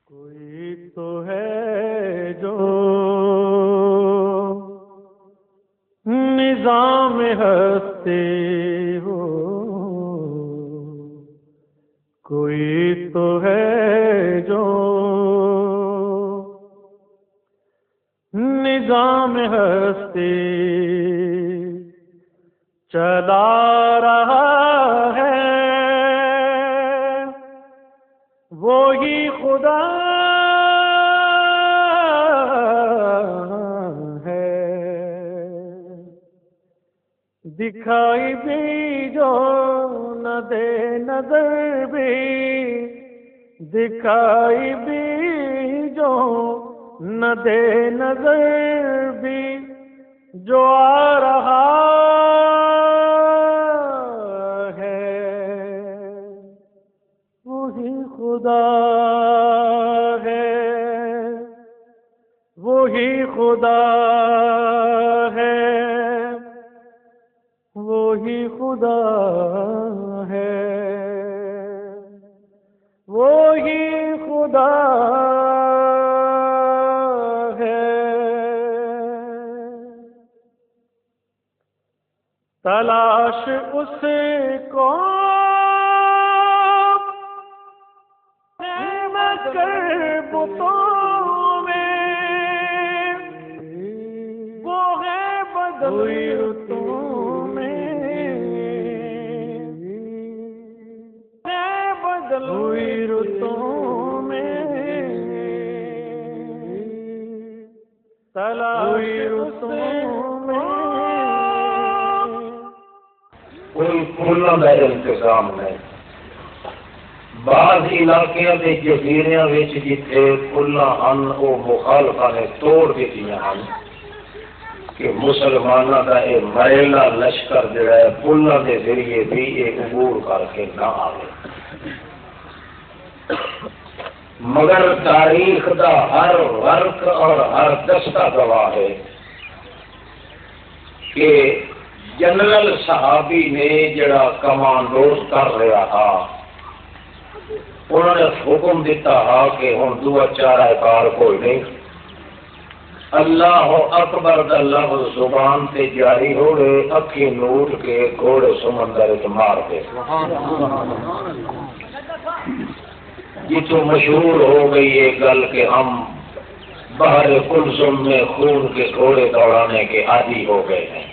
کوئی تو ہے جو نظام ہستی ہو، کوئی تو ہے جو نظام ہستی چلا رہا ہے، وہی خدا ہے۔ دکھائی بھی جو نہ دے نظر بھی، دکھائی بھی جو نہ دے نظر بھی، جو آ رہا خدا ہے، وہی خدا ہے، وہی خدا ہے، وہی خدا ہے۔ تلاش اس کو بتوں میں، وہ ہے بدلی رتوں میں، ہے بدلی رتوں میں، تلاش رتوں میں۔ کوئی پھولوں کا انتظام نہیں۔ بعض علاقوں کے جزیریاں وچ جتھے پھلاں ہن وہ مخالفاں نے توڑ دتیاں ہن کہ مسلمانوں کا یہ میلا لشکر جڑا ہے پھلاں کے ذریعے بھی یہ عبور کر کے نہ آئے۔ مگر تاریخ دا ہر ورق اور ہر دستہ گواہ ہے کہ جنرل صحابی نے جڑا کمانڈوز کر رہا تھا، انہوں نے حکم دیتا ہا کہ ہن دعا چارہ کار کوئی نہیں، اللہ اکبر دا لفظ زبان تے جاری ہو گئے، اکھی نوٹ کے گھوڑے سمندر وچ مار دے۔ جتوں مشہور ہو گئی یہ گل کہ ہم بحر کلثم میں خون کے گھوڑے دوڑانے کے عادی ہو گئے ہیں۔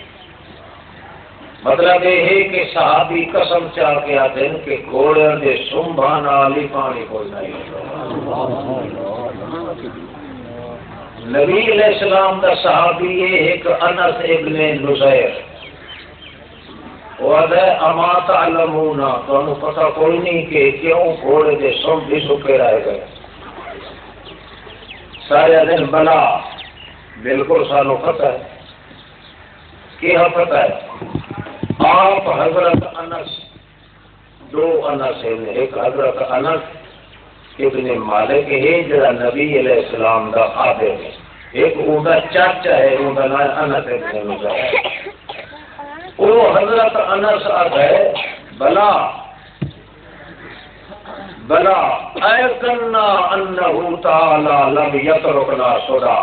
مطلب یہ ہے کہ صحابی قسم چاہ کے آتے ہیں کہ گھوڑے دے سنبھا نال ہی پانی کوئی نہیں۔ نبی علیہ السلام دا صحابی یہ ایک انس ابن نصیر، وہ ہے اما تعلمون، تمہیں پتہ کوئی نہیں کہ کیوں گھوڑے دے سنبھ بھی سکے رہ گئے؟ سارے دن بلا، بالکل سانو پتہ ہے۔ کیا پتہ ہے؟ آپ حضرت انس، دو انس ہیں، ایک حضرت انس ابن مالک ہے جڑا نبی علیہ السلام دا خادم ہے، ایک اوندا چاچا ہے، اوندا نام انس ابن نصیر۔ وہ حضرت انس آگئے بلا بلا ایقنا انہ تعالی لم یترکنا سدا،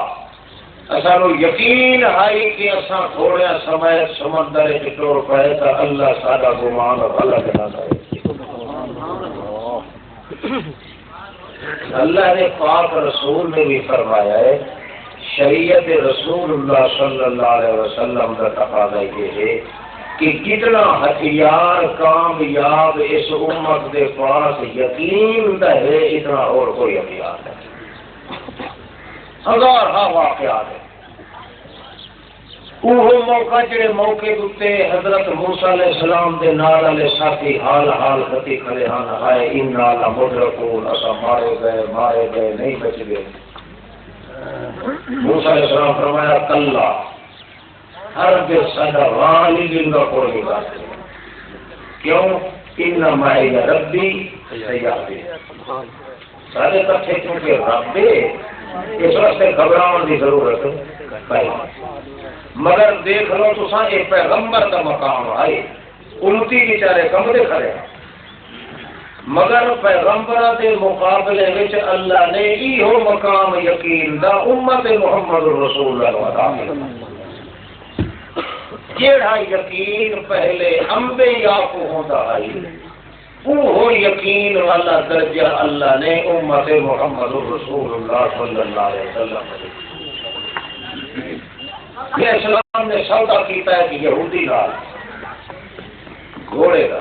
اسانو یقین ہے کہ اساں تھوڑے سمے سمندر وچ ٹر پئے تو اللہ ساڈا گمان غلط نہ کرے۔ اللہ نے پاک رسول نے بھی فرمایا ہے، شریعت رسول اللہ صلی اللہ علیہ وسلم کا تقاضا یہ ہے کہ کتنا ہتھیار کامیاب اس امت کے پاس یقین ہے، اتنا اور کوئی ہتھیار نہیں۔ ہزار واقعات ہیں۔ وہ موقع جڑے موقع اتنے حضرت موسیٰ علیہ السلام دے نال والے ساتھی حال حال کتی کھڑے ہن، ہائے انا لمدرکون، اسا مارے گئے نہیں بچ گئے۔ موسیٰ علیہ السلام فرمایا کلا، ہر بے سدا والی لنگا کوئی نہیں کرتے، کیوں؟ ان معی ربی سیہدی، سارے کٹھے کیونکہ رب اس واسطے گھبراؤن کی ضرورت نہیں۔ مگر دیکھ لو تو ایک پیغمبر کا مقام آئے، امتی بیچارے کمرے کھڑے، مگر پیغمبر کے مقابلے وچ اللہ نے ایہو مقام یقین دا امت محمد رسول اللہ عطا جیڑا یقین پہلے انبیاء کو ہوتا ہے وہ یقین والا درجہ اللہ نے امت محمد رسول اللہ صلی اللہ علیہ وسلم کہ اسلام نے سودا کیتا ہے کہ یہودی نال گھوڑے کا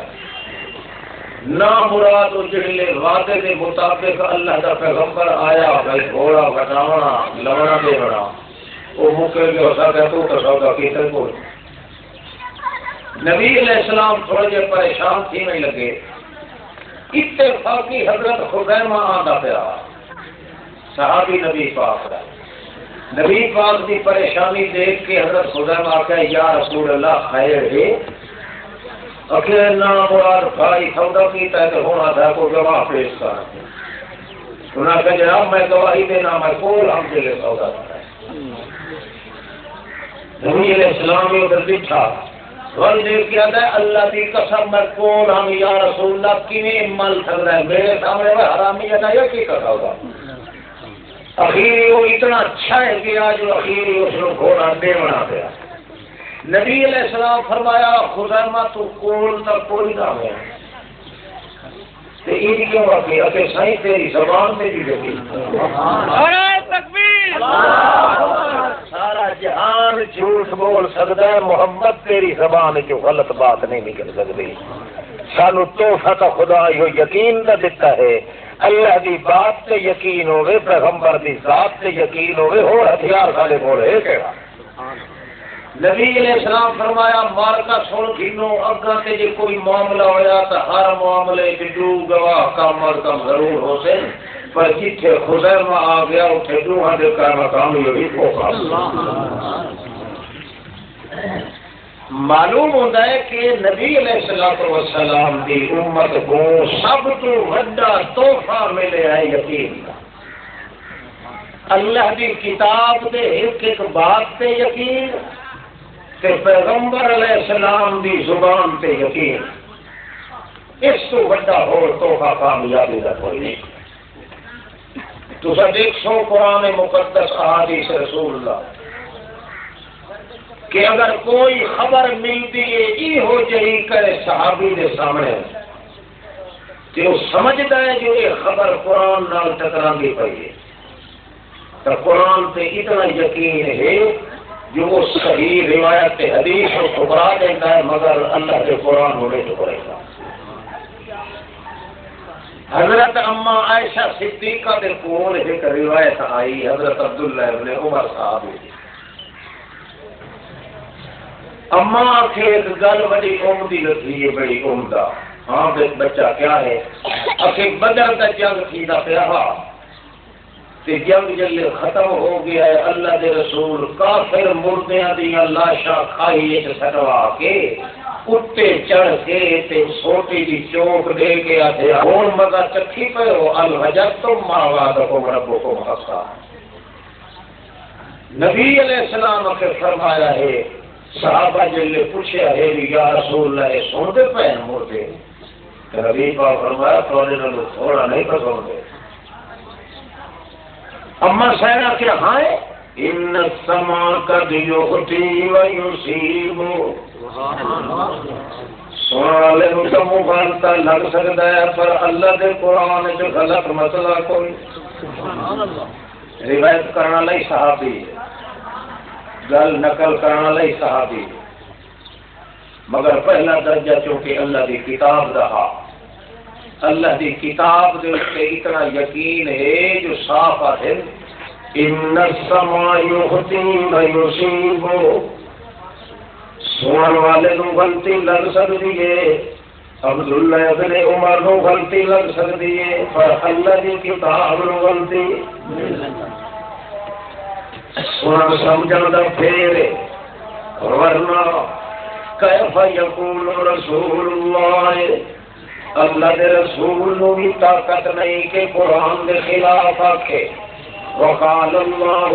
نہ مراد جڑے وعدے کے مطابق اللہ کا پیغمبر آیا بھائی گھوڑا بٹاونا لونا دینا وہ مکر کے ہو سکتا تو سودا کیتا کوئی نبی علیہ السلام تھوڑے جے پریشان تھی نہیں لگے اتفاقی حضرت خزیمہ آندا پیا صحابی نبی پاک دا نبی پاک کی پریشانی دیکھ کے حضرت خزیمہ آکھا یا رسول اللہ خیر ہے اکھے نہ مراد بھائی سودا کیتا ہے تو ہونا تھا کو گواہ پیش کر انہاں کہا جناب میں گواہی دینا میں کول ہم کے لیے سودا کرتا ہے نبی علیہ السلام نے ادھر بٹھا اور دیکھ کے آتا ہے اللہ کی قسم میں کون ہم یا رسول اللہ کیویں مل سکتا ہے میرے سامنے وہ حرامی ہے یا کی کرتا ہوگا اخیری وہ اتنا اچھا ہے کہ آج وہ اخیری اس کو گھوڑا دے بنا پیا نبی علیہ السلام فرمایا خزیمہ تو کول تک کوئی نہ ہے تو یہ کیوں آتی ہے سائیں تیری زبان میں بھی لگی سارا جہان جھوٹ بول سکتا ہے محمد تیری زبان جو غلط بات نہیں نکل سکتی سانو تحفہ تو خدا یہ یقین نہ دیتا ہے اللہ دی بات سے یقین ہوئے پیغمبر دی ذات سے یقین ہوئے اور ہتھیار سارے بولے کہڑا نبی علیہ السلام فرمایا مارکا سن گھنو اگاں تے جے کوئی معاملہ ہویا تو ہر معاملے دو گواہ کم از کم ضرور ہو سے پر جتھے خزیمہ آ گیا اتنے دوہاں دے کا مقام یہ ہوگا معلوم ہوتا ہے کہ نبی علیہ السلام کی امت کو سب تو بڑا تحفہ ملے ہے یقین کا اللہ کی کتاب دے ایک ایک بات پہ یقین تے پیغمبر علیہ السلام دی زبان پہ یقین اس تو بڑا ہو تحفہ کامیابی کا کوئی نہیں تو سب دیکھو قرآن مقدس احادیث رسول اللہ کہ اگر کوئی خبر ملتی ہے یہ ہو جہی کرے صحابی دے سامنے کہ وہ سمجھتا ہے جو یہ خبر قرآن نال ٹکراندی پئی ہے تو قرآن پہ اتنا یقین ہے جو وہ صحیح روایت حدیث کو ٹھکرا دیتا ہے مگر اللہ کے قرآن ہونے ٹکرے گا حضرت اما عائشہ صدیقہ کے کول ایک روایت آئی حضرت عبداللہ ابن عمر صاحب اما کے ایک گل بڑی عمدی لگی ہے بڑی عمدہ ہاں بچہ کیا ہے اکھے بدر کا جنگ تھی دا پیا تے جنگ جلے ختم ہو گیا ہے اللہ دے رسول کافر مردیاں دیاں لاشاں کھائی سٹوا کے اٹھے چڑھ کے تے سوٹی دی چوک دے کے آتے ہون مزہ چکھی پہ ہو الوجدتم ما وعدکم ربکم حقا نبی علیہ السلام نے فرمایا ہے صحابہ جلے پوچھے ہے یا رسول اللہ سن دے پہ مردے نبی پاک فرمایا تھوڑا نہیں پسند ہے اما سہنا کیا ہاں ان السما قد یغتی و یصیب سننے والے نوں تو مغالطہ لگ سکتا ہے پر اللہ دے قرآن جو غلط مسئلہ کوئی روایت کرنا لئی صحابی گل نقل کرنا لئی صحابی مگر پہلا درجہ چونکہ اللہ دی کتاب رہا اللہ دی کتاب دے تے اتنا یقین ہے جو صاف ہے ان السما یغتی و یصیب سنن والے نوں غلطی لگ سکتی ہے عبداللہ ابن عمر نوں غلطی لگ سکتی ہے پر اللہ دی کتاب نوں غلطی سنن سمجھن دا پھیر ورنہ کیف یقول رسول اللہ اللہ دے رسول نو بھی طاقت نہیں کہ قرآن دے خلاف آکھے وقال اللہ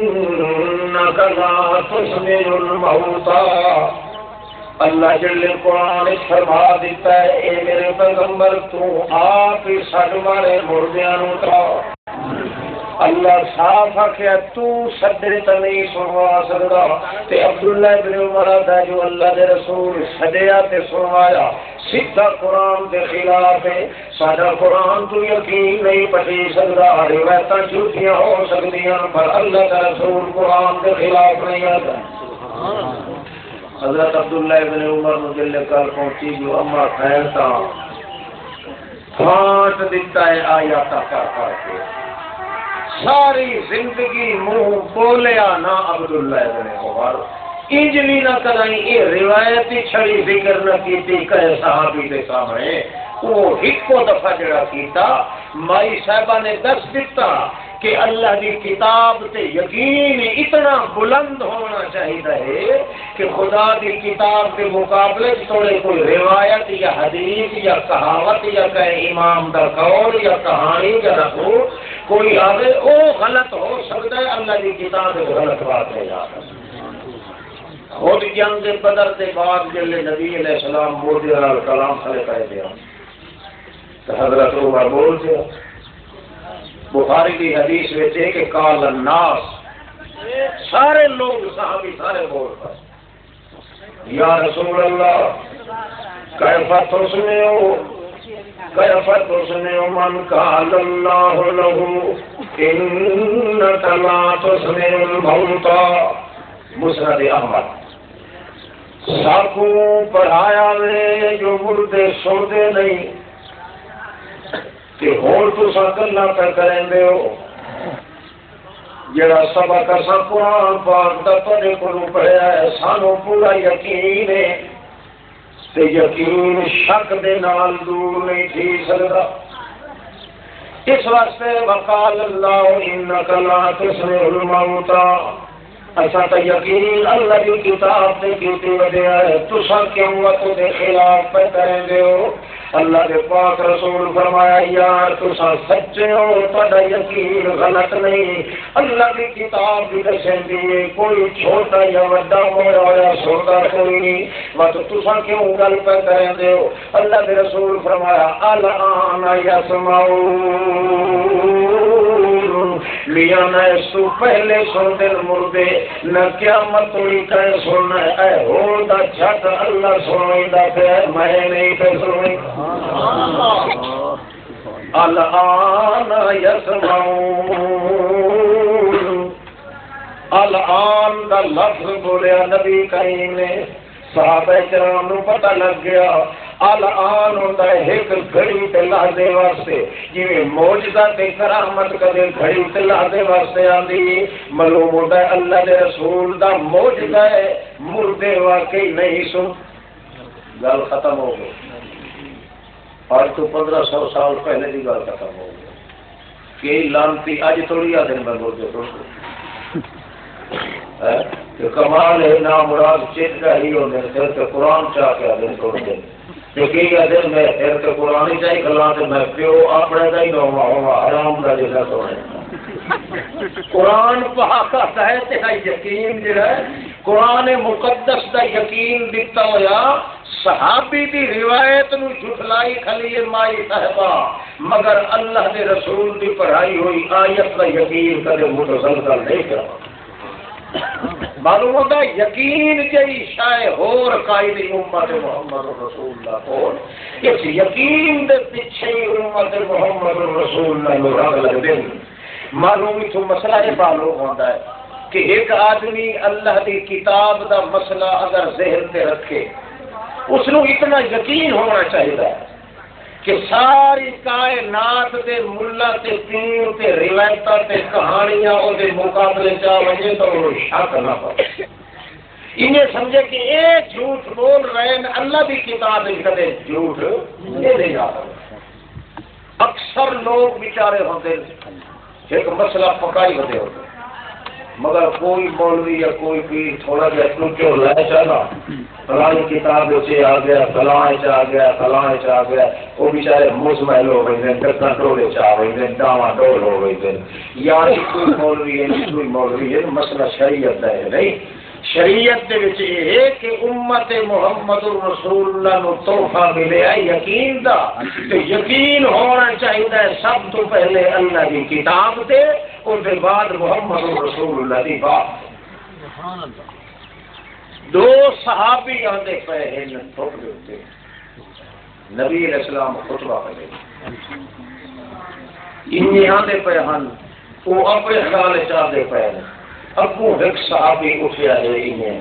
انکا لا تسمع الموتا اللہ جل قرآن فرما دیتا ہے اے میرے پیغمبر تو آپ ہی سڈ مارے مردیاں نوں اٹھا اللہ صاف آخیا تو سدے تو نہیں سنوا سکتا تے عبداللہ ابن عمر آتا جو اللہ دے رسول سدیا تے سنوایا سیدھا قرآن کے خلاف ہے سارا قرآن تو یقین نہیں پٹی سکتا روایت جھوٹیاں ہو سکتی پر اللہ کا رسول قرآن کے خلاف نہیں آتا حضرت عبداللہ ابن عمر مجلے کر پہنچی جو اما خیر تھا پھانٹ دیتا ہے آیات کر کے ساری زندگی منہ بولیا نہ عبداللہ ابن عمر انجلی نہ کرائیں یہ روایتی چھڑی ذکر نہ کیتی کہے صحابی کے سامنے وہ ایک دفعہ جڑا کیتا مائی صاحبہ نے دس دیتا کہ اللہ کی کتاب تے یقین اتنا بلند ہونا چاہیے کہ خدا کی کتاب کے مقابلے تھوڑے کوئی روایت یا حدیث یا کہاوت یا کہے امام دا قول یا کہانی یا رکھو کوئی آگے وہ غلط ہو سکتا ہے اللہ کی کتاب ایک غلط بات ہے خود جنگ بدر کے بعد جلے نبی علیہ السلام موڈی اور کلام کھڑے کہہ دیا تو حضرت عمر بول دیا بخاری کی حدیث میں ہے کہ قال الناس سارے لوگ صحابی سارے بول پائے یا رسول اللہ کیف تسمعوا کیف تسمع من قال اللہ له انک لا تسمع الموتى مسند احمد ساکو پڑھایا میں جو مردے سوندے نہیں کہ ہور تو گلا پہ کریں دے ہو جڑا سبق اساں قرآن پاک دا تواڈے کولوں پڑھیا ہے سانو پورا یقین ہے تے یقین شک دے نال دور نہیں تھی سکدا اس واسطے وقال اللہ انک لا تسمع الموتى ایسا تو یقین اللہ کی کتاب سے کیتی ودیا ہے تساں کیوں وقت دے خلاف پہ کریں دے ہو اللہ کے پاک رسول فرمایا یار تساں سچے ہو تہاڈا یقین غلط نہیں اللہ کی کتاب بھی دسندی ہے کوئی چھوٹا یا بڑا ہویا سودا کوئی نہیں بس تساں کیوں گل پہ کریں دے ہو اللہ کے رسول فرمایا الان یسمعون لیانا اس تو پہلے سن دل مردے نہ قیامت ہوئی کہیں سننا اے ہو دا جھٹ اللہ سنوئی دا پھر میں نہیں پہ سنوئی الان یسمعون الان دا لفظ بولیا نبی کریم نے صحابہ کرام نو پتہ لگ گیا الان ہوتا ہے ایک گھڑی تے لحظے واسطے جویں معجزہ تے کرامت کدے گھڑی تے لحظے واسطے آندی معلوم ہوتا ہے اللہ دے رسول دا معجزہ ہے مردے واقعی نہیں سن گل ختم ہو گئی آج تو 1500 سال پہلے کی گل ختم ہو گئی کہ لانتی اج تھوڑی آ دن میں مردے تو کمال ہے نا مراد چیت کا ہی ہونے پھر تو قرآن چاہ کے آدم چھوڑ دیں کیونکہ آدم میں پھر تو قرآن ہی چاہیے کلا تو میں پیو اپنے کا ہی نوا ہوا حرام کا جیسا سونے قرآن پاک آتا ہے تیرا یقین جڑا ہے قرآن مقدس کا یقین دیتا ہوا صحابی دی روایت نو جھٹلائی کھلی مائی صاحبہ مگر اللہ دے رسول دی پڑھائی ہوئی آیت کا یقین کدے متزلزل نہیں کرا معلوم ہوتا ہے یقین جی شاید ہور قائد امت محمد رسول اللہ کو اس یقین دے پیچھے امت محمد رسول اللہ کو رگ لگ دیں معلوم تو مسئلہ یہ معلوم ہوتا ہے کہ ایک آدمی اللہ دی کتاب دا مسئلہ اگر ذہن تے رکھے اس نو اتنا یقین ہونا چاہیے کہ ساری کائنات دے ملا تے پیر تے روایتاں تے کہانیاں او دے مقابلے چا وجے تو شک نہ پے انہیں سمجھے کہ اے جھوٹ بول رہے ہیں اللہ کی کتاب میں کدے جھوٹ نہیں جا اکثر لوگ بیچارے ہوتے ایک مسئلہ پکائی ہوتے ہوتے مگر کوئی مولوی یا کوئی پیر تھوڑا جہا ٹوٹو لے چلا فلاں کتاب سے آ گیا فلاں آ گیا فلاں آ گیا وہ بیچارے مزمحل ہو گئے ہیں ڈکا ڈولے چاہ گئے ہیں ڈاواں ڈول ہو گئے ہیں یا کوئی مولوی ہے کوئی مولوی ہے مسئلہ شریعت ہے نہیں شریعت دے وچ یہ ہے کہ امت محمد رسول اللہ نو تحفہ ملیا یقین دا، تے یقین ہونا چاہیے سب تو پہلے اللہ کی کتاب تے، اس کے بعد محمد رسول اللہ دی بات۔ دو صحابی آندے پے ہیں تھوک دے اوتے، نبی علیہ السلام خطبہ پڑھے، انہیں آندے پے ہن، وہ اپنے خیال چاہتے پے ہیں۔ ابو ایک صحابی اٹھیا ہے، انہیں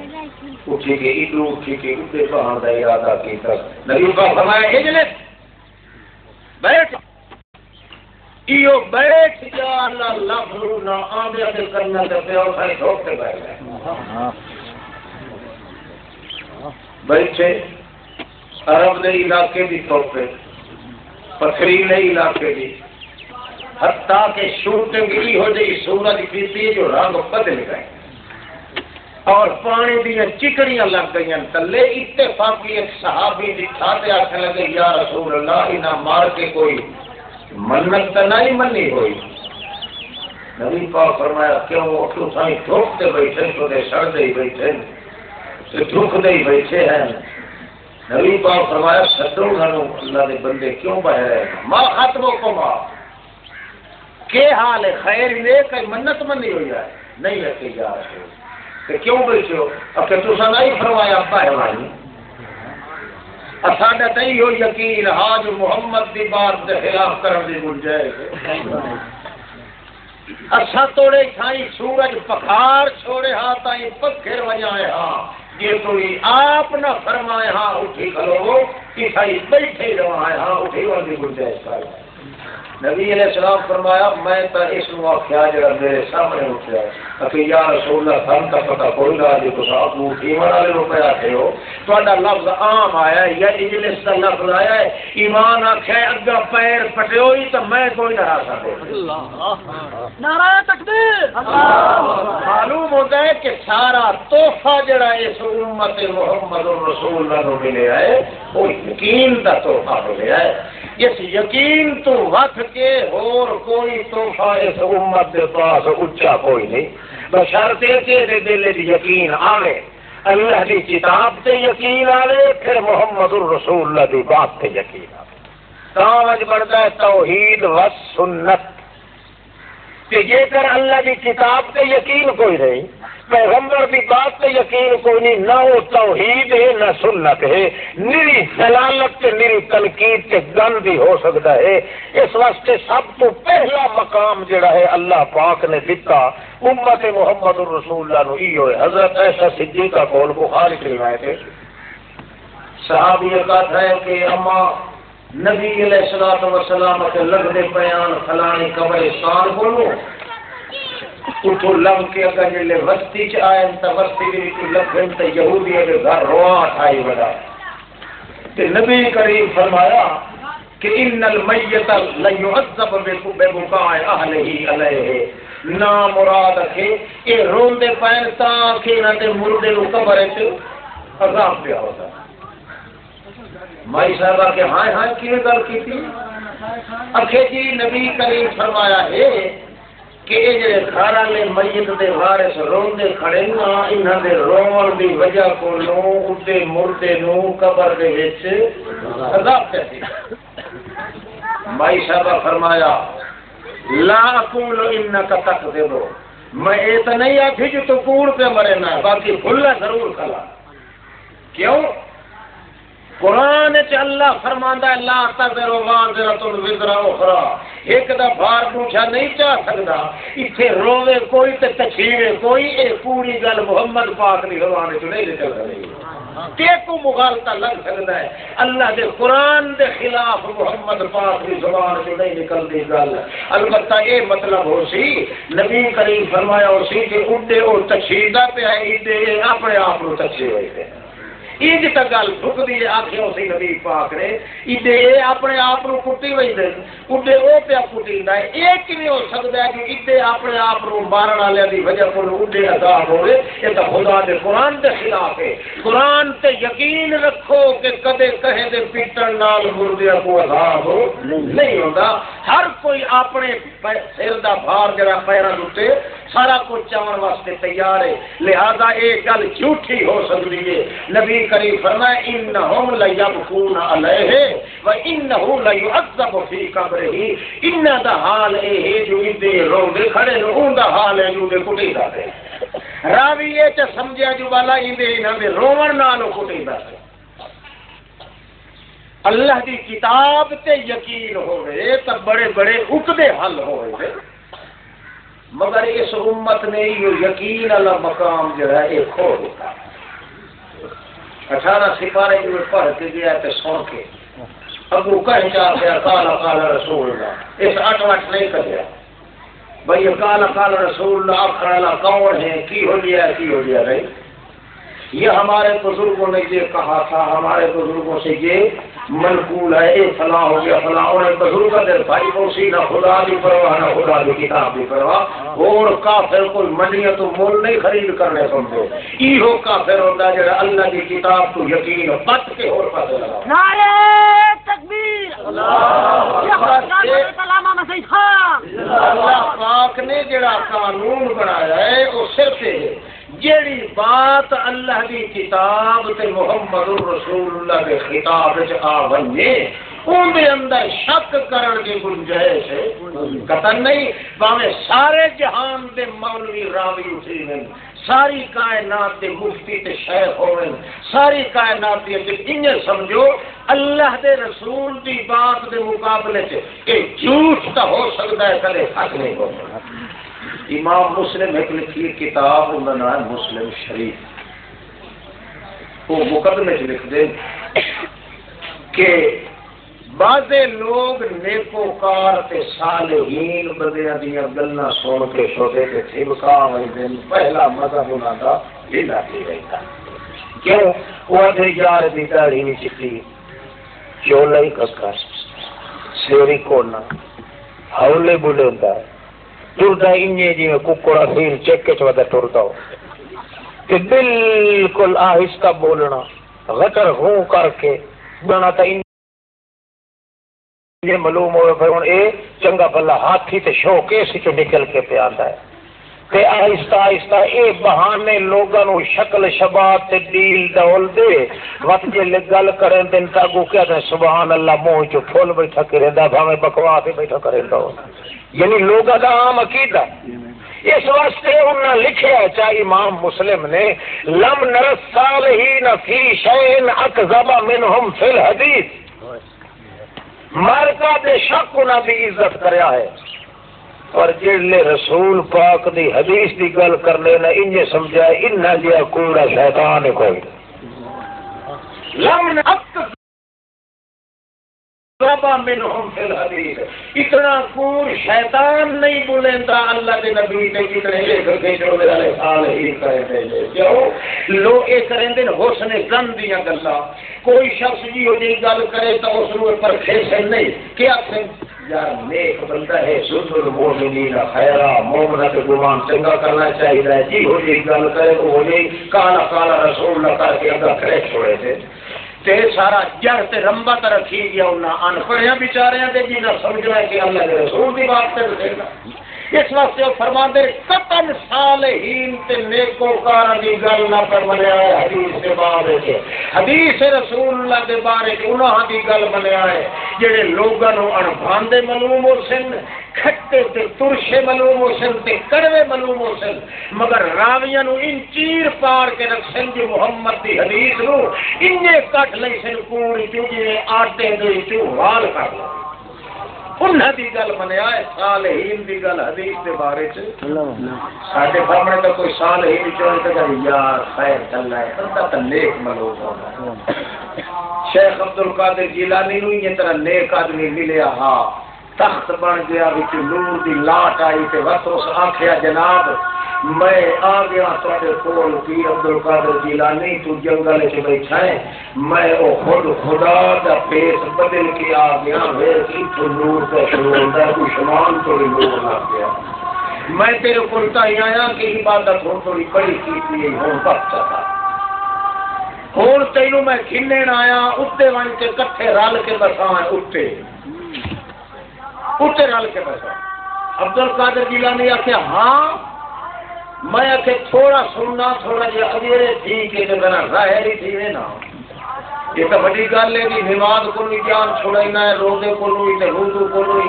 اٹھی کے ادھر اٹھی کے ادھر بہان کا ارادہ کیا، نبی کا فرمایا اجلس، بیٹھ، ایو بیٹھ جا، اللہ لفظ نہ آندے تے کرنا تے پیو سارے ٹھوکتے بیٹھ گئے۔ بیٹھے عرب دے علاقے دی ٹوپے، پتھریلے علاقے دی، حتیٰ کہ شوٹنگ بھی ہو جائے سورج پیتی جو رنگ بدل گئے اور پانی دیا چکڑیاں لگ گئی تلے، اتفاقی ایک صحابی دکھا دے آخر لگے یا رسول اللہ انہاں مار کے کوئی منت تو نہیں منی ہوئی۔ نبی پاک فرمایا کیوں اٹھو سائیں ٹھوکتے بیٹھے تو دے سڑ دے بیٹھے دکھ دے بیٹھے ہیں۔ نبی پاک فرمایا سدو گھروں اللہ دے بندے کیوں بہ رہے ہیں، ماں ختم کو ماں کیا حال ہے، خیر نے کئی منت منی ہوئی ہے، نہیں رکھے جا رہے کہ کیوں بیٹھے ہو، اب کہ تسا نہیں فرمایا ابا ہے بھائی، ساڈا تو ہو یقین حاج محمد دی بات کے خلاف کرن دی گنجائش اچھا توڑے کھائی سورج پکھار چھوڑے ہاں تائیں پکھر وجائے ہاں، یہ کوئی آپ نہ فرمائے ہاں اٹھی کھلو کسائی بیٹھے روائے ہاں اٹھی والی گنجائش کر۔ نبی علیہ السلام فرمایا میں تو اس واقعہ جڑا میرے سامنے اٹھا کہ یا رسول اللہ سن کا پتہ کوئی نہ جی تو آپ ایمان والے روپے آتے ہو، تھوڑا لفظ عام آیا ہے یا اجلس کا لفظ آیا ہے، ایمان آخیا اگا پیر پٹے ہوئی تو میں کوئی نہ رہا سکتا۔ نعرہ تکبیر، معلوم ہوتا ہے کہ سارا تحفہ جڑا اس امت محمد رسول اللہ کو ملیا ہے وہ یقین کا تحفہ ملیا ہے۔ اس یقین تو وقت کے اور کوئی تحفہ اس امت کے پاس اچا کوئی نہیں، بشرطے کہ دل یقین آوے، اللہ کی کتاب سے یقین آوے، پھر محمد الرسول اللہ کی بات سے یقین آوے، کاج بڑھتا ہے توحید و سنت کہ یہ کر اللہ کی کتاب سے یقین کوئی نہیں، پیغمبر کی بات پہ یقین کوئی نہیں، نہ وہ توحید ہے نہ سنت ہے، نری دلالت کے نری تنقید کے گند بھی ہو سکتا ہے۔ اس واسطے سب تو پہلا مقام جڑا ہے اللہ پاک نے دیتا امت محمد الرسول اللہ نو ہی ہوئے۔ حضرت عائشہ صدیقہ کول بخاری کی روایت ہے، صحابی کہتا ہے کہ اما نبی علیہ الصلوۃ والسلام کے لگتے بیان فلانی قبرستان بولو اٹھو لم کے اگر جلے وسطی چ آئے تو وسطی بھی لگن تو یہودی کے گھر رواں ٹھائی بڑا تے نبی کریم فرمایا کہ ان المیت لیعذب ببکاء اہلہ علیہ، نا مراد ہے اے روندے پین تاں کہ انہاں دے مردے نو قبر وچ عذاب پیا ہوتا۔ مائی صاحبہ کہ ہائے ہائے کی گل کیتی، اکھے جی نبی کریم فرمایا ہے کہ یہ جڑے گھر والے میت دے وارث روندے کھڑے نا، انہاں دے رون دی وجہ کولوں اُتے مردے نو قبر دے وچ عذاب پیا سی۔ مائی صاحبہ فرمایا لا اقول انک تکذب، میں یہ تو نہیں آکھی جو تو کوڑ پہ مرے نا، باقی بھلا ضرور کھلا۔ کیوں؟ قرآن چ اللہ فرماندا ہے لا تذر وازرۃ وزر اخرى، ایک دا بھار پوچھا نہیں چاہ سکتا، اتنے روے کوئی تے تشہیر کوئی، اے پوری گل محمد پاک دی زبان چ نہیں نکل رہی، تے کو مغالطہ لگ سکتا ہے، اللہ دے قرآن دے خلاف محمد پاک دی زبان چ نہیں نکلتی گل۔ البتہ یہ مطلب ہو سی نبی کریم فرمایا ہو سی کہ اڈے او تشہیر دا پہ ہے، اڈے اپنے آپ نو تشہیر ہوئے تھے۔ انج تا گل ٹھکدی ہے آکھیو سی نبی پاک نے ایڈے اپنے آپ نو کٹی ویندے اڈے او پیا کٹیندا ہے اے کیویں ہو سکدا ہے کہ ایڈے اپنے آپ نو مارن والے دی وجہ کول اڈے عذاب ہوے اے تا خدا دے قرآن دے خلاف ہے قرآن تے یقین رکھو کہ کدے کہیں دے پیٹن نال مردیاں کو عذاب نہیں ہوندا ہر کوئی اپنے سر دا بھار جڑا پیراں دے سارا کچھ چاون واسطے تیار ہے لہذا ایک گل جھوٹی ہو سکتی ہے نبی کریم فرمایا انہم لیبکون علیہ وانہ لیعذب فی قبرہ ان دا حال اے ہے جو دے روندے کھڑے اون دا حال ہے جو دے کٹی دا ہے راوی یہ تے سمجھیا جو والا ایندے انہاں دے روون نال کٹی دا ہے اللہ دی کتاب تے یقین ہوئے تو بڑے بڑے عقدے حل ہوئے مگر اس امت نے یہ یقین والا مقام جو ہے یہ کھو دیتا 18 سپارے جو پڑھ کے گیا تے سن کے ابو کہیں جا گیا قال قال رسول اللہ اس 8 وقت نہیں کر گیا بھئی قال قال رسول اللہ آخر اللہ کون ہے کی ہو گیا رہی یہ ہمارے بزرگوں نے یہ کہا تھا ہمارے بزرگوں سے یہ منقول ہے اے فلاں ہو گیا فلاں اور بزرگ دل بھائی پوسی نہ خدا دی پرواہ نہ خدا دی کتاب دی پرواہ اور کافر کوئی منڈیاں تو مول نہیں خرید کرنے سمجھو ایہو کافر ہوتا ہے جڑا اللہ دی کتاب تو یقین بت کے اور پاسے لگا نعرہ تکبیر اللہ پاک نے جڑا قانون بنایا ہے وہ صرف ہے جیڑی بات اللہ دی کتاب تے محمد رسول اللہ کے خطاب وچ آ ونجے اون دے اندر شک کرن دی گنجائش ہے قطن نہیں باویں سارے جہان دے مولوی راوی اٹھی ہیں ساری کائنات دے مفتی تے شیخ ہوئے ساری کائنات دے انہیں سمجھو اللہ دے رسول دی بات دے مقابلے سے کہ جھوٹ تا ہو سکتا ہے کدے حق نہیں ہو سکتا امام مسلم ایک لکھی کتاب انہوں نے مسلم شریف وہ مقدمے سے لکھ دیں کہ بعض لوگ نیکوکار تے صالحین بندیاں دیاں گلاں سن کے چھوٹے تے تھبکا ویندے پہلا مذہب انہاں دا ڈھیلا تھی رہتا کیوں وہ دے یار دی داڑھی نہیں چٹی چولا ہی ککر سیری کونا ہولے بولندا ٹرتا انجے جی ککڑا فیل چیکے چ ودا ٹرتا ہو کہ بالکل آہستہ بولنا غٹر ہوں کر کے بنا تا انجے معلوم ہوئے پھر اے چنگا بھلا ہاتھی تے شوکے سی چ نکل کے پہ آندا ہے تے آہستہ آہستہ اے بہانے لوگاں نو شکل شباب تے دیل ڈول دے وقت جے گل کرن تے تاگو کہتے سبحان اللہ منہ چ پھول بیٹھا کے رہندا بھاویں بکواس بیٹھا کریندا ہو یعنی لوگوں کا عام عقیدہ اس واسطے انہوں نے لکھا چاہے امام مسلم نے لم نر الصالحین فی شیء اکذب منہم فی الحدیث مرکا دے شک انہاں دی عزت کریا ہے اور جڑے رسول پاک دی حدیث دی گل کرنے نہ انجے سمجھا انہاں جیا کوڑا شیطان کوئی لم نر منہم فی الحدیث اتنا کور شیطان نہیں بولیندا اللہ کے نبی نے جتنے لکھ کے جو میرے صالحین کرے دے کیوں لوگ اے کرندے حسن ظن دیاں گلاں کوئی شخص جی ہو جی گل کرے تو اس نو پر کھیسن نہیں کیا کہ یار نیک بندہ ہے سن المؤمنین خیرا مومن تے گمان چنگا کرنا چاہیے جی ہو جی گل کرے تو ہو جی کالا کالا رسول اللہ کر کے اندر کھڑے چھوڑے تھے تے سارا جڑ تے رمبا تے رکھی گیا انہاں ان پڑھیاں بیچاریاں تے جی نہ سمجھنا کہ اللہ کے رسول دی بات تے دسنا اس واسطے وہ فرماندے قطن صالحین تے نیکوکاراں دی گل نہ پر منیا ہے حدیث دے بارے تے حدیث رسول اللہ دے بارے تے انہاں دی گل منیا ہے جڑے لوگاں نو انبھاندے معلوم ہو سن کھٹے تے ترشے معلوم ہو سن تے کڑوے معلوم ہو سن مگر راویاں نو ان چیر پار کے رکھن جو محمد دی حدیث نو اننے کٹ لئی سن کوڑی چوجے آٹے دے چوال کر لو انہاں دی گل منیا ہے صالحین دی گل حدیث دے بارے چ ساڈے سامنے تو کوئی صالحین چوڑ تے یار خیر چل ہے بندہ تے نیک معلوم ہوندا شیخ عبد القادر جیلانی نو یہ طرح نیک آدمی ملیا تخت بن گیا وچ نور دی لاٹ آئی تے وس اس آکھیا جناب میں آ گیا تھوڑے کول پیر عبد القادر جیلانی تو جنگل چ بیٹھا ہے میں او خود خدا دا پیس بدل کے آ گیا ویسے تو نور کا شروع ہوتا ہے دشمن تو نور آ گیا میں تیرے کول تائی آیا کہ عبادت ہوں تھوڑی بڑی کی ہوں وقت تھا ہوں تینوں میں کھنن آیا اتنے ون کے کٹھے رل کے بسا اتنے رل کے بسا عبد القادر جیلانی آخیا ہاں میں آخر تھوڑا سننا تھوڑا جہا اجیرے تھی کہ میرا ظاہر ہی تھی نا یہ تو بڑی گل ہے کہ نماز کو جان چھوڑنا ہے روزے کو روزو کو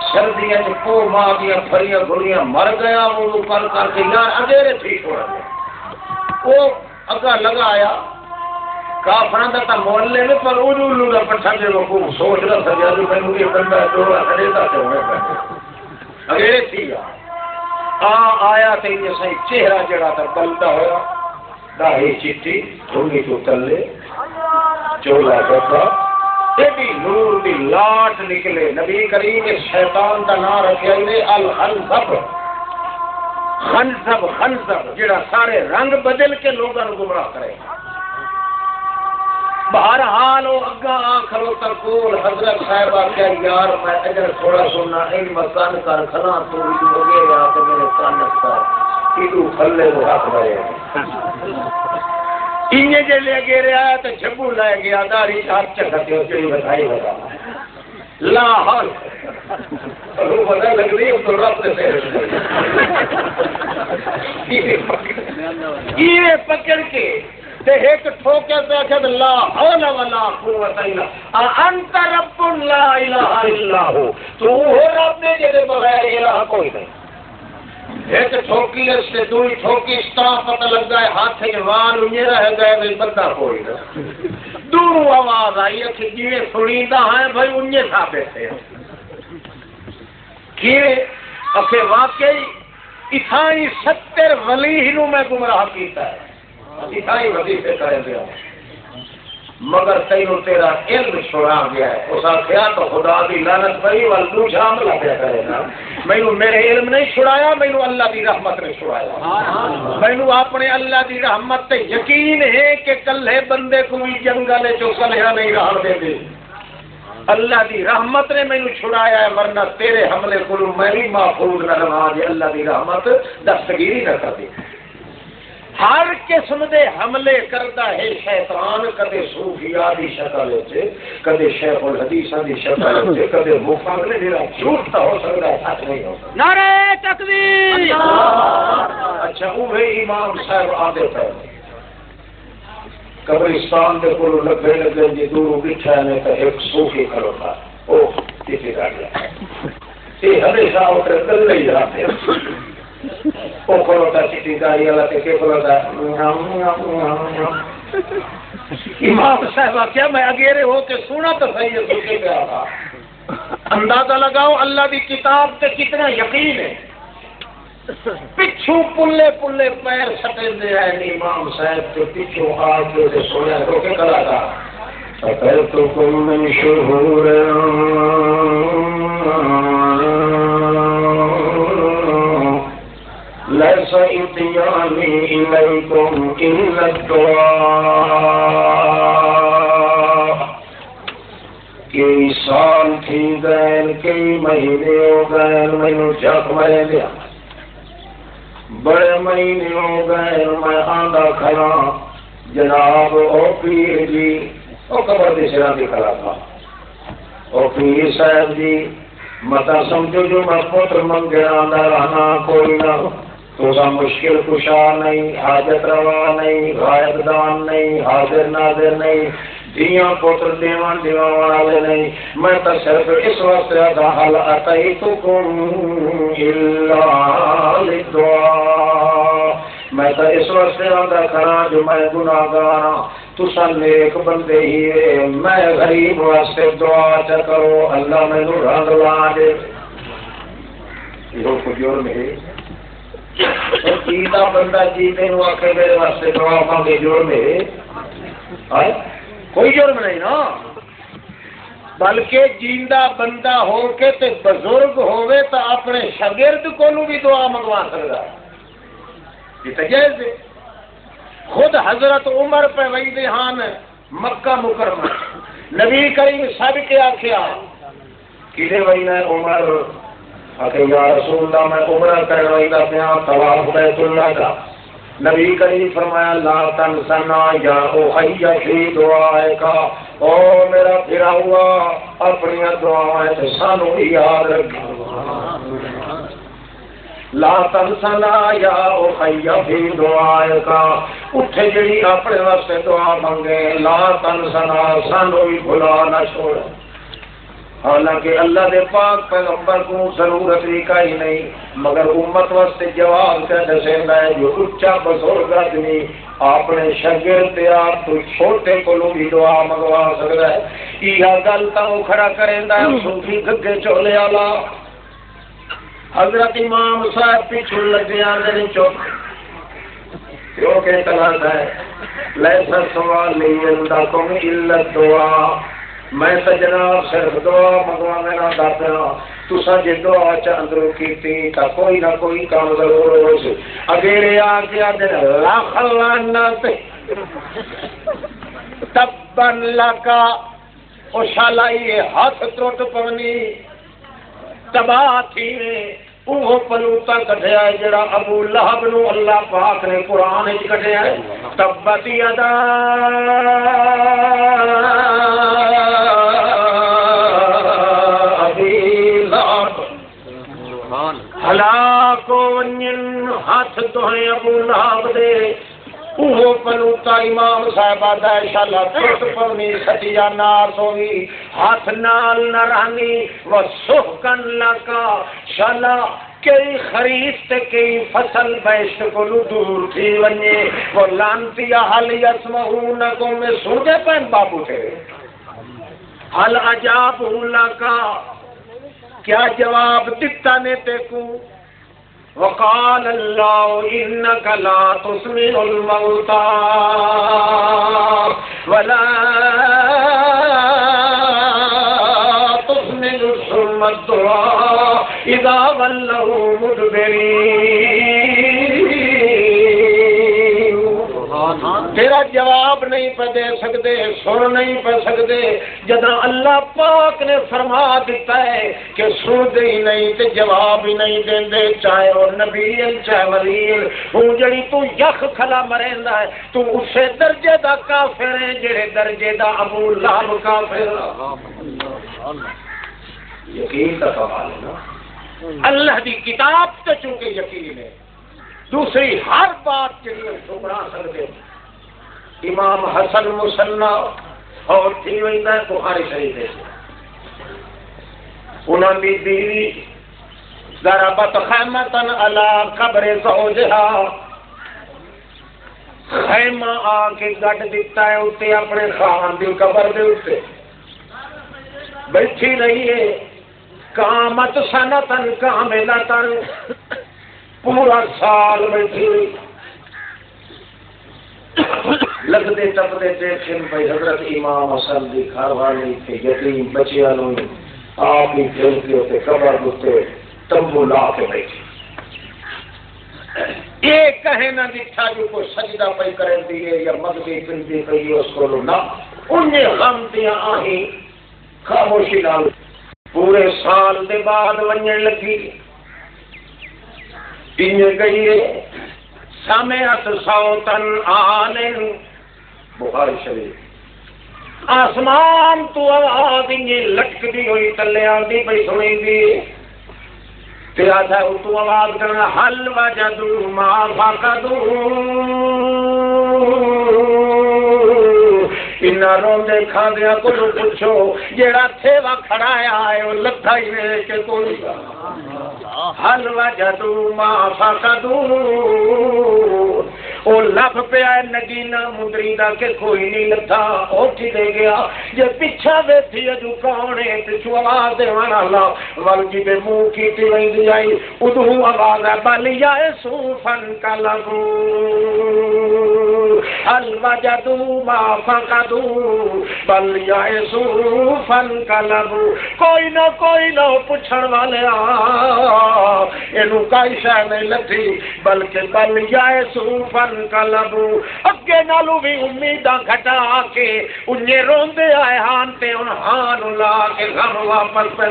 سردیاں پو ماں دیا پھریاں گھڑیاں مر گیا وہ کر کے یار اجیرے تھی تھوڑا وہ اگا لگایا کافران دا تا محلے میں پر اولو دا پٹھا جو وہ سوچ رہا تھا جادو میں مجھے بندہ دوڑا کھڑیتا سے ہوئے پہنے اگرے تھی آیا تے یہ صحیح چہرہ جڑا تھا بلدہ ہوا داہی چٹی دھونی تو تلے چولا جتا بھی نور بھی لاٹ نکلے نبی کریم شیطان دا نام رکھے انہیں الخنزب خنزب جڑا سارے رنگ بدل کے لوگاں گمراہ کرے بہرحال وہ اگا آخرو تکول حضرت صاحبہ کیا یار میں اگر تھوڑا سننا علم کان کر کھنا تو ہو گئے یا تو میرے کان کا کیوں کھلے وہ حق رہے انہیں جے لے گے رہا تو جھبو لے گیا داری ہاتھ چکھتے ہو چلی بتائی بتا لا حال وہ بتا لگ رہی ہے تو رب سے یہ پکڑ کے تے ایک ٹھوکے سے اکھد لا حول ولا قوت الا انت رب لا الہ الا ہو تو وہ رب نے جے بغیر الہ کوئی نہیں ایک ٹھوکی سے دوئی ٹھوکی اس طرح پتہ لگ گئے ہاتھ جوان انہیں رہ گئے بھئی بندہ کوئی نہیں دونوں آواز آئی ہے کہ جیوے سنیدہ ہیں بھئی انہیں ثابت ہے کہ اکھے واقعی اتھائی 70 ولی ہنوں میں گمراہ کیتا ہے اتھائی وظیفے کرے دیا مگر تینوں تیرا علم چھوڑا گیا ہے اس آخیا تو خدا دی لعنت پئی وال دوجا عملہ پہ کرے گا مینوں میرے علم نہیں چھڑایا مینوں اللہ دی رحمت نے چھڑایا مینوں اپنے اللہ دی رحمت تے یقین ہے کہ کلے بندے کو بھی جنگل جو کلیا نہیں رہن دے دے اللہ دی رحمت نے مینوں چھڑایا ہے ورنہ تیرے حملے کو میں بھی محفوظ نہ رہا جے اللہ دی رحمت دستگیری نہ کر دی ہر قسم دے حملے کرتا ہے شیطان کدے صوفیاء دی شکل وچ کدے شیخ الحدیث دی شکل وچ کدے مفاضلے جڑا جھوٹ تا ہو سکتا ہے سچ نہیں ہو سکتا نعرہ تکبیر اچھا وہ امام صاحب آدے تھے قبرستان دے کول لگے جی دور بیٹھا نے تے ایک صوفی کھڑا تھا او کسی کا گیا یہ ہمیشہ اٹھ کر لے جاتے وہ کھڑوتا چٹی داری والا کہ کھڑوتا امام صاحبہ کیا میں اگیرے ہو کے سونا تو صحیح ہے سوچے پہ آگا اندازہ لگاؤ اللہ دی کتاب تے کتنا یقین ہے پچھو پلے پلے پیر سٹے دے ہیں امام صاحب تے پچھو آگ دے سویا رو کے کلا تھا فَقَلْتُكُمْ مِنْ شُهُورٍ لَيْسَ إِطْيَانِي إِلَيْكُمْ إِلَّا الدُّعَاء کئی سال تھی گئے کئی مہینے ہو گئے مینوں جگ میں لیا بڑے مہینے ہو گئے میں آندا کھڑا جناب او پیر جی او قبر دی سرا دی کھڑا تھا او پیر صاحب جی متا سمجھو جو میں پتر منگے آندا رہنا کوئی نہ تو سا مشکل کشا نہیں حاجت روا نہیں غائب دان نہیں حاضر ناظر نہیں دیاں پتر دیوان والے نہیں میں تو صرف اس وقت دا حل اتیتکم الا للدعاء میں تو اس وقت دا کھڑا جو میں گناہگار تسا نیک بندے ہی میں غریب واسطے دعا چا کرو اللہ میں نو رنگ لا دے یہ کو جرم ہے چیتا بندہ جیتے نو آکے میرے واسطے دعا مانگے جرم ہے کوئی جرم نہیں نا بلکہ جیندہ بندہ ہو کے تے بزرگ ہوئے تو اپنے شاگرد کو بھی دعا منگوا سکتا ہے یہ تو جائز ہے. خود حضرت عمر پہ وہی ہان مکہ مکرمہ نبی کریم سب کے آخیا کدے وہی نے عمر آخر یا رسول اللہ میں عمرہ کرنے والا پیا طواف بیت اللہ کا. نبی کریم فرمایا لا تنسنا یا اخی فی دعائے کا، او میرا پھرا ہوا اپنی دعائیں تے سانو یاد رکھ. لا تنسنا یا اخی فی دعائے کا، اٹھے جڑی اپنے واسطے دعا منگے لا تنسنا سانو بھی بھلا نہ چھوڑ. حالانکہ اللہ دے پاک پیغمبر کو ضرورت بھی کہیں نہیں، مگر امت واسطے جواب کیا دسیندا ہے جو اچا بزرگ آدمی اپنے شاگرد آپ تو چھوٹے کولوں بھی دعا منگوا سکتا ہے. یہ گل تو کھڑا کریندا ہے صوفی گگے چولے والا. حضرت امام صاحب پیچھے لگے آندے چپ کیوں کہ طلب ہے لیسا سوال نہیں عندکم الا الدعاء، میں تو جناب صرف دعا منگوانے نہ داتا تسا جی دعا چاندرو کیتی تا کوئی نہ کوئی کام ضرور ہو سی. اگیرے آ کے آدھے لاکھ لعنت تبن لکا او شالا یہ ہاتھ ٹوٹ پونی تباہ تھی وہ پلوتا کٹیا ہے جڑا ابو لہب نو اللہ پاک نے قرآن وچ کٹیا ہے. تبت یدا ابی لہب ہلاک ونجن ہاتھ دوہیں ابو لہب دے. وہ پلوتا امام صاحب آدھا ہے شالا ٹوٹ پونی سٹیا نار سوئی ہاتھ نال نہ رہنی وہ سحکن لکا شالا کئی خریف تے کئی فصل بیشت کو دور تھی ونجے وہ لانتی حل یسمعونکم میں سوجے پہن بابو تھے حل عجاب لکا کیا جواب دیتا نے تے کو. وقال اللہ انک لا تسمع الموتى ولا تسمع الصم الدعاء اذا ولوا مدبرین. تیرا جواب نہیں پہ دے سکتے، سن نہیں پہ سکتے جدہ اللہ پاک نے فرما دیتا ہے کہ سن دے ہی نہیں تے جواب ہی نہیں دیں دے، چاہے اور نبی چاہے ولیل ہوں جڑی تو یک کھلا مریندا ہے تو اسے درجے دا کافر ہے جڑے درجے دا ابو لہب کافر. یقین کا سوال ہے نا، اللہ دی کتاب تے چونکہ یقین ہے. دوسری ہر بات کے لیے ٹھکرا سکتے. امام حسن مصنع اور تھی وہی ہے بخاری شریف ہے انہوں نے بیوی ضربت خیمتن علی قبر زوجہا، خیمہ آ کے گڈ دیتا ہے اسے اپنے خان دی قبر دے اتے بیٹھی رہی ہے. قامت سنتن کاملتن پورا سال بیٹھی لگتے ٹپتے دیکھیں بھائی حضرت امام حسن دی گھر والی کے یتیم بچیاں نو آپ ہی پھیل کے ہوتے قبر ہوتے تمبو لا کے بیٹھی. یہ کہیں نہ دکھا جو کوئی سجدہ پہ کریں دیئے یا مغزی پندی پہ اس کو نہ انہیں غم دیا آہیں خاموشی نال. پورے سال دے بعد ونجن لگی انہیں گئی سمعت صوتن آلن بخاری شریف آسمان تو آواز انہیں لٹک دی ہوئی تلے آدھی پہ سنی دی تیرا تھا تو آواز کرنا حل وجدو ما فقدو انہا روندے کھاندیا کو پوچھو جیڑا تھیوا کھڑایا ہے وہ لتھا ہی میں کہ کوئی حل وجدو ما فقدو او لب پیا نگینا مندری دا کہ کوئی نہیں لتھا اٹھ دے گیا جے پیچھا ویٹھی اجو کونے پچھو آواز دیوان اللہ ول جی دے منہ کیتی ویندی آئی ادو آواز ہے بل یائسو فانقلبوا هل وجدوا ما فقدوا بل یائسو فانقلبوا کوئی نہ پوچھن والے اینو کئی شے نہیں لتھی بلکہ بل یائسو فانقلبوا اگے نالو بھی امیداں گھٹا کے انہیں روندے آئے ہان تے ان ہان لا کے غم واپس پہ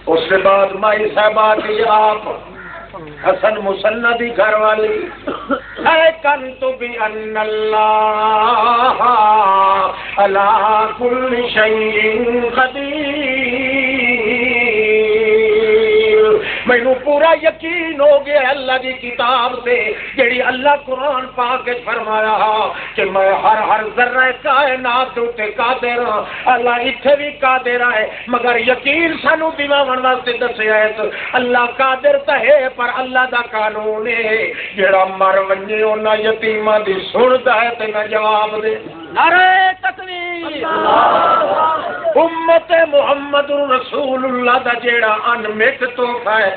اس کے بعد مائی صاحبہ کی آپ حسن مسندی گھر والی اے کنت بان اللہ علی کل شیء قدیر مینوں پورا یقین ہو گیا اللہ کی کتاب سے جڑی اللہ قرآن پاک کے فرمایا کہ میں ہر ذرہ کائنات تے قادر ہاں اللہ اتھے بھی قادر ہے مگر یقین سانو دیواون واسطے دسیا ہے اللہ قادر تے ہے پر اللہ دا قانون ہے جڑا مر ونجے انہاں یتیماں دی سندا ہے تے نہ جواب دے نعرہ تکبیر امت محمد رسول اللہ دا جیڑا انمٹ تحفہ ہے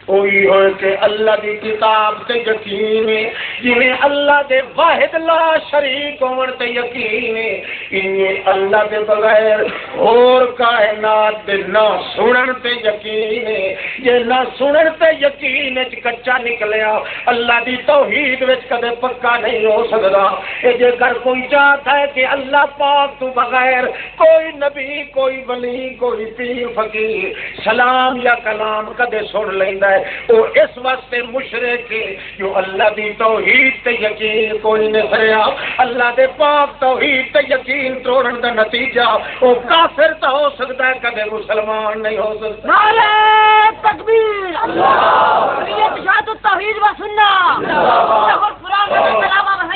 وہی ہوئے کہ اللہ دی کتاب تے یقین ہے جنہیں اللہ دے واحد لا شریک ہون تے یقین ہے انہیں اللہ دے بغیر اور کائنات دے نہ سنن تے یقین ہے یہ نہ سنن تے یقین وچ کچا نکلیا اللہ دی توحید وچ کدے پکا نہیں ہو سکدا اے جے کر کوئی چاہتا ہے کہ اللہ پاک تو بغیر کوئی نبی کوئی ولی کوئی پیر فقیر سلام یا کلام کدے سن لیندا وہ اس واسطے مشرک جو اللہ دی توحید تے یقین کوئی نہیں کریا اللہ دے پاک توحید تے یقین توڑن دا نتیجہ وہ کافر تو ہو سکتا ہے کبھی مسلمان نہیں ہو سکتا نعرہ تکبیر اللہ یہ اشاعت التوحید و سنت اور قرآن و کلام و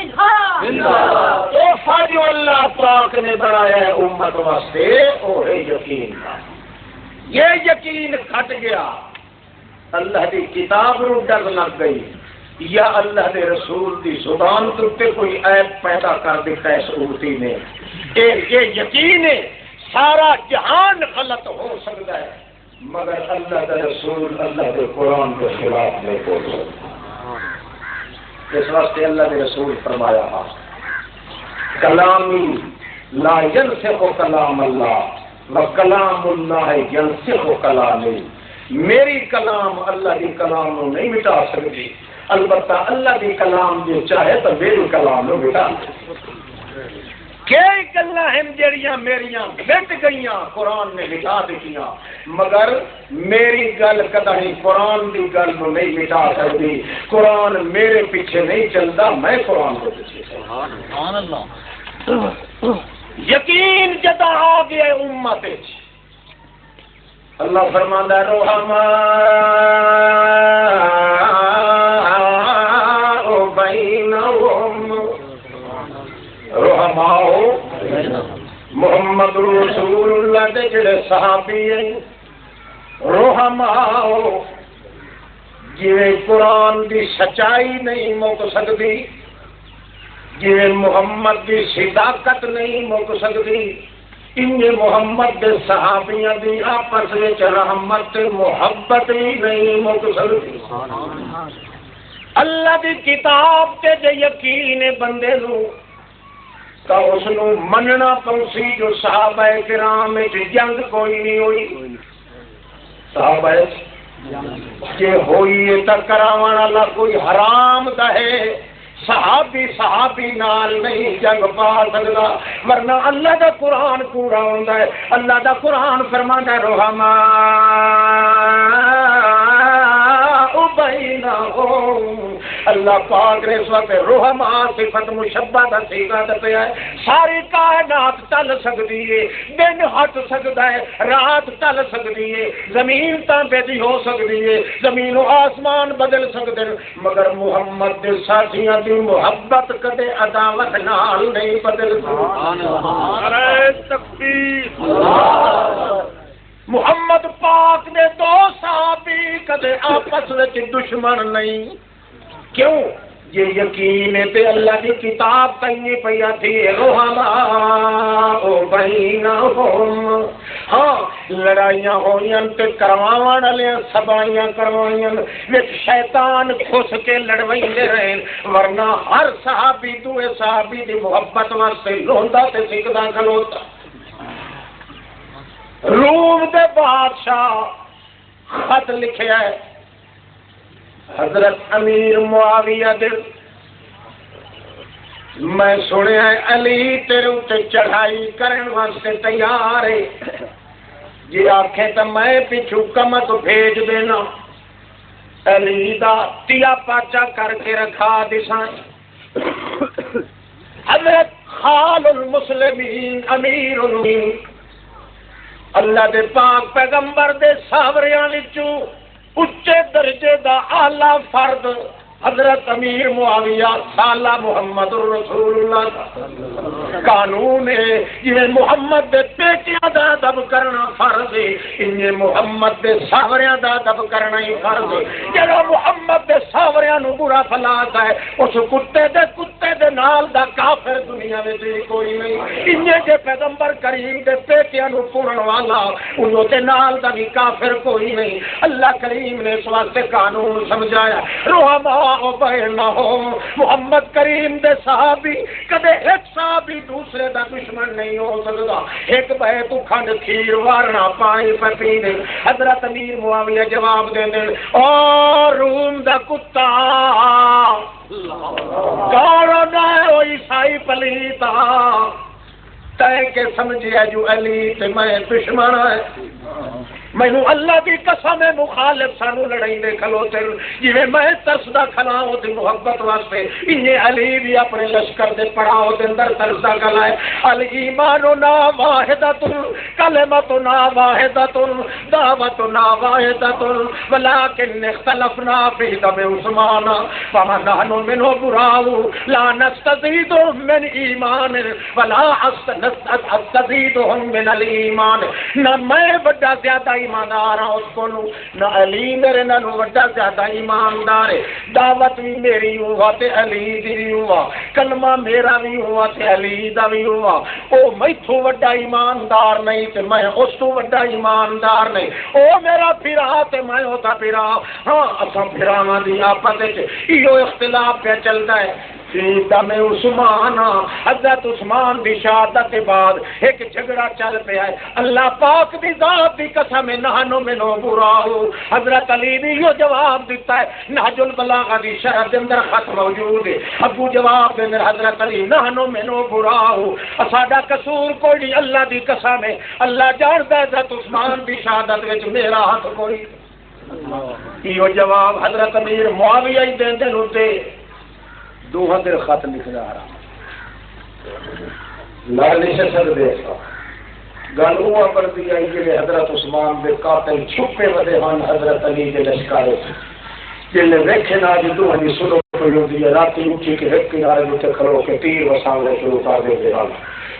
تو فاجو اللہ پاک نے بنایا ہے امت واسطے وہ ہے یقین کا یہ یقین کھٹ گیا اللہ دی کتاب رو ڈر لگ گئی یا اللہ دے رسول دی زبان تے کوئی عیب پیدا کر دیتا ہے اس امتی نے یہ یقین ہے سارا جہان غلط ہو سکتا ہے مگر اللہ کا رسول اللہ کے قرآن کے خلاف نہیں بول سکتا اس واسطے اللہ کے رسول فرمایا کلامی لا ينسخ کلام اللہ وکلام اللہ ينسخ کلامی میری کلام اللہ کی کلام کو نہیں مٹا سکتی البتہ اللہ کی کلام جو چاہے تو میری کلام کو مٹا کئی گلاں ہیں جڑیاں میریاں مٹ گئیاں قرآن نے مٹا دتیاں مگر میری گل کدی قرآن کی گل کو نہیں مٹا سکتی قرآن میرے پیچھے نہیں چلتا میں قرآن کو پیچھے سبحان اللہ یقین جدا آ گیا امت اللہ فرماندا ہے رحماء بینہم رحماء محمد رسول اللہ دے جڑے صحابی ہیں رحماء جویں قرآن دی سچائی نہیں مک سکتی جویں محمد دی صداقت نہیں مک سکتی انہیں محمد دے صحابیاں دی آپس وچ رحمت محبت ہی نہیں مک سکتی اللہ دی کتاب تے جے یقین بندے نو تا اس نو مننا پوسی جو صحابہ کرام وچ جنگ کوئی نہیں ہوئی صحابہ جے ہوئی تے کراون والا کوئی حرام دا ہے صحابی نال نہیں جنگ پا سکتا ورنہ اللہ دا قرآن پورا ہوتا ہے اللہ دا قرآن فرماتا ہے رحماء بینہم اللہ پاک نے اس وقت رحماء صفت مشبہ دا صیغہ دیا ہے ساری کائنات چل سکتی ہے دن ہٹ سکتا ہے رات چل سکتی ہے زمین تانبے ہو سکتی ہے زمین و آسمان بدل سکتے ہیں مگر محمد دے ساتھیاں دی محبت کدے عداوت نال نہیں بدل سکتی محمد پاک نے دو صحابی کدے آپس وچ دشمن نہیں کیوں؟ یہ یقین تے اللہ کی کتاب تینی پیا تھی رحماء بینہم. ہاں لڑائیاں ہوئیاں تے کرواون والے سبائیاں کروائیاں وچ شیطان کھس کے لڑویندے رہے، ورنہ ہر صحابی دوے صحابی دی محبت واسطے لوندا تے سکدا کھلوتا. روم دے بادشاہ خط لکھیا ہے حضرت امیر معاویہ دے، میں سنیا ہے علی تیرے اتے چڑھائی کرن واسطے تیار ہے، جی آکھے تو میں پچھو کمت بھیج دینا، علی دا تیا پاچا کر کے رکھا دساں. حضرت خال المسلمین امیر المین اللہ دے پاک پیغمبر دے ساوریاں وچوں اچے درجے دا اعلی فرد حضرت امیر معاویہ سالہ محمد رسول اللہ. قانون ہے جویں محمد دے بیٹیاں دا ادب کرنا فرض ہے، انہیں محمد دے ساوریاں دا ادب کرنا ہی فرض ہے. جڑا محمد دے ساوریاں نو برا پھلاتا ہے اس کتے دے نال دا کافر دنیا وچ کوئی نہیں. انہیں جے پیغمبر کریم دے بیٹیاں نو پورن والا انہوں دے نال دا بھی کافر کوئی نہیں. اللہ کریم نے اس واسطے قانون سمجھایا رحماء بینہم. محمد کریم دے صحابی کدے ایک صحابی دوسرے دا دشمن نہیں ہو سکتا. ایک بے تو کھنڈ کھیر وارنا پانی پہ پینے. حضرت امیر معاویہ جواب دے دے او روم دا کتا کارو نہ او عیسائی پلیتا تے کے سمجھیا جو علی تے میں دشمن ہے. مینوں اللہ کی قسم مخالف سانو لڑائی دے کھلوتے جی میں ترسدا کھلا وہ محبت واسطے انہیں علی بھی اپنے لشکر دے پڑاؤ دے اندر ترسدا کھلائے. الایماننا واحدۃ کلمتنا واحدۃ دعوتنا واحدۃ ولکن اختلفنا فی دم عثمان فمن نحن منه براء لا نستزيد من ایمان ولا استزيدهم من الایمان. نہ میں بڑا زیادہ ایماندار ہوں اس کو نہ علی میرے نالوں بڑا زیادہ ایماندار ہے. دعوت بھی میری ہوا تے علی دی بھی ہوا، کلمہ میرا بھی ہوا تے علی دا بھی ہوا. او میتھوں بڑا ایماندار نہیں تے میں اس تو بڑا ایماندار نہیں. او میرا پھرا تے میں ہوتا پھرا. ہاں اساں پھراواں دی آپس وچ ایو اختلاف پہ چلدا ہے. دم عثمان حضرت عثمان دی شہادت کے بعد ایک جھگڑا چل پیا ہے. اللہ پاک دی ذات دی قسم نحنو منو براء. حضرت علی نے یہ جواب دیتا ہے نہج البلاغہ دی شرح دے اندر خط موجود ہے. ابو جواب دے اندر حضرت علی نحنو منو براء ساڈا قصور کوئی نہیں. اللہ دی قسم ہے اللہ جاندا ہے حضرت عثمان دی شہادت وچ میرا ہاتھ کوئی. یہ جواب حضرت امیر معاویہ ہی دین دے ہوتے دو ہندر خط لکھنا رہا لال شد دیکھا گل وہ بڑھتی آئی جی حضرت عثمان دے قاتل چھپے ودے ہن حضرت علی کے لشکارے جن ویکھے نہ جی دو ہنی سنو ہوتی ہے راتی اٹھی کے ایک کنارے اتنے کھلو کے تیر وسانے شروع کر دے رہا.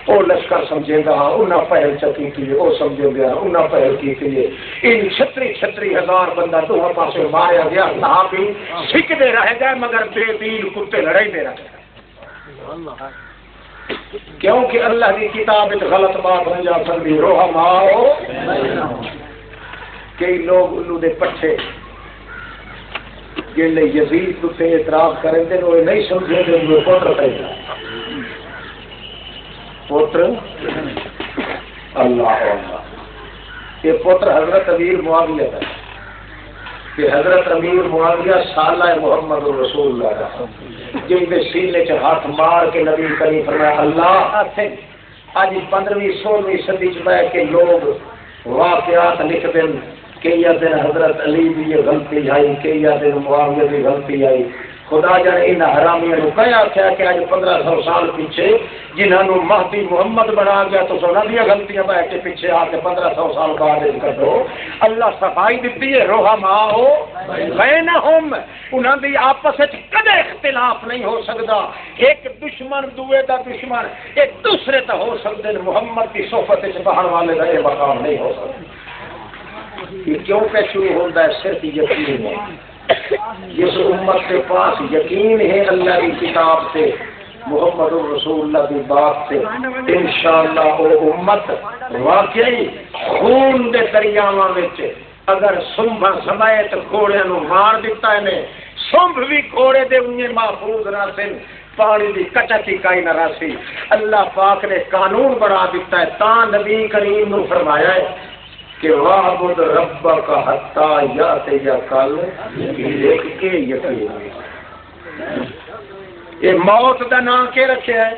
وہ لشکر سمجھے گا انہیں پہل چکی کی وہ سمجھے گا انہیں پہل کی تھی. ان 36 ہزار بندہ دونوں پاسے ماریا گیا. صحابی سکھتے رہ گئے مگر بے دین کتے لڑائی دے رہے. کیونکہ اللہ کی کتاب غلط بات نہیں جا سکتی. رحماء کئی لوگ انہوں دے پٹھے جن یزید سے اعتراض کریں گے وہ نہیں سمجھے گے وہ پتر کرے گا پتر اللہ یہ پتر حضرت امیر معاویہ ہے کہ حضرت امیر معاویہ سالہ محمد رسول اللہ کا جن کے سینے چ ہاتھ مار کے نبی کریم فرمایا اللہ آج 15ویں 16ویں صدی چ بیٹھ کے لوگ واقعات لکھ دیں کہ یہ دن حضرت علی کی یہ غلطی آئی کہ یہ دن معاویہ کی غلطی آئی. خدا جانے ان حرامیاں نے کہا کہ آج 1500 سال پیچھے جنہوں نے مہدی محمد بنا گیا تو سونا دیا غلطیاں بیٹھ کے پیچھے آ کے 1500 سال بعد کر دو. اللہ صفائی دیتی ہے رحماء بینہم انہوں دی آپس کدے اختلاف نہیں ہو سکتا. ایک دشمن دوے دا دشمن ایک دوسرے تا ہو سکتے محمد کی صحبت بہن والے کا یہ مقام نہیں ہو سکتا. یہ کیوں کہ شروع ہوتا ہے صرف یقین ہے جس امت کے پاس یقین ہے اللہ کی کتاب سے، محمد رسول اللہ کی بات سے، انشاءاللہ وہ امت واقعی خون دے دریاواں وچ اگر سمبھ سمیت گھوڑے نو مار دیتا ہے، سمبھ بھی گھوڑے دے انہیں محفوظ نہ سن، پانی دی کچا کائی نہ راسی، اللہ پاک نے قانون بنا دیتا ہے، تاں نبی کریم نے فرمایا ہے کہ وَاعْبُدْ رَبَّكَ حَتَّى يَأْتِيَكَ الْيَقِينُ۔ یہ موت دا نام کے رکھا ہے؟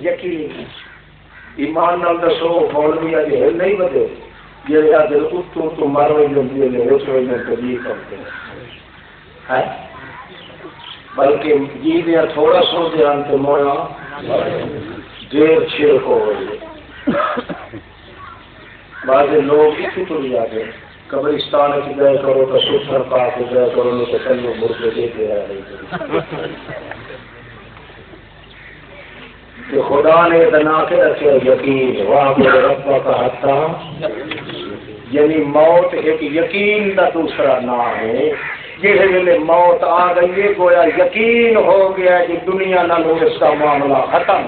یقین۔ ایمان نال دسو مولوی اج ہل نہیں بدے جڑے دل اتوں تو مارو جلدی نے رسول نے کبھی کرتے ہیں، بلکہ جی دیا تھوڑا سو دھیان تے مویا دیر چھے ہو گئی۔ بعض لوگ اسی تو لیا گئے قبرستان سے گئے کرو تو سوچر پا کے گئے کرو تو کلو مردے دے دے رہے کہ خدا نے بنا کے رکھے یقین، وہاں پہ ربا کا حتا، یعنی موت ایک یقین کا دوسرا نام ہے۔ جہے ویلے موت آ گئی ہے گویا یقین ہو گیا کہ دنیا نالوں اس کا معاملہ ختم،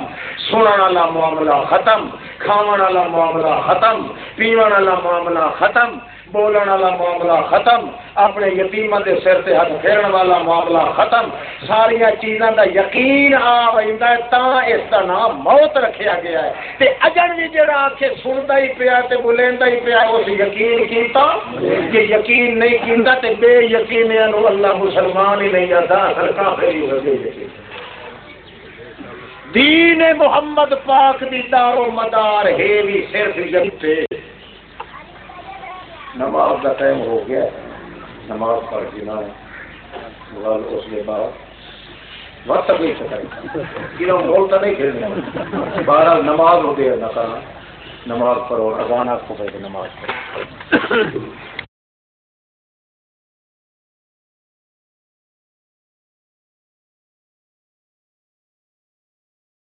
سنن والا معاملہ ختم، کھاون والا معاملہ ختم، پیون والا معاملہ ختم، بولن والا معاملہ ختم، اپنے یتیماں دے سر تے ہاتھ پھیرن والا معاملہ ختم، ساریا چیزاں دا یقین آ ویندا ہے، تاں اس دا نام موت رکھیا گیا ہے۔ تے اجن بھی جڑا آکھے سندا ہی پیا تے بولیندا ہی پیا اس یقین کیتا، کہ یقین نہیں کیندا تے بے یقینیاں نو اللہ مسلمان ہی نہیں آتا، اصل کافر ہی ہو گئے۔ دین محمد پاک دی دار و مدار ہے بھی صرف یقین۔ نماز کا ٹائم ہو گیا، نماز پڑھ دینا ہے، اس کے بعد وقت نہیں سکتا کیوں بولتا نہیں کھیلنا، بہرحال نماز ہو گیا نہ کرنا، نماز پڑھو، اذان آپ کو نماز پڑھو۔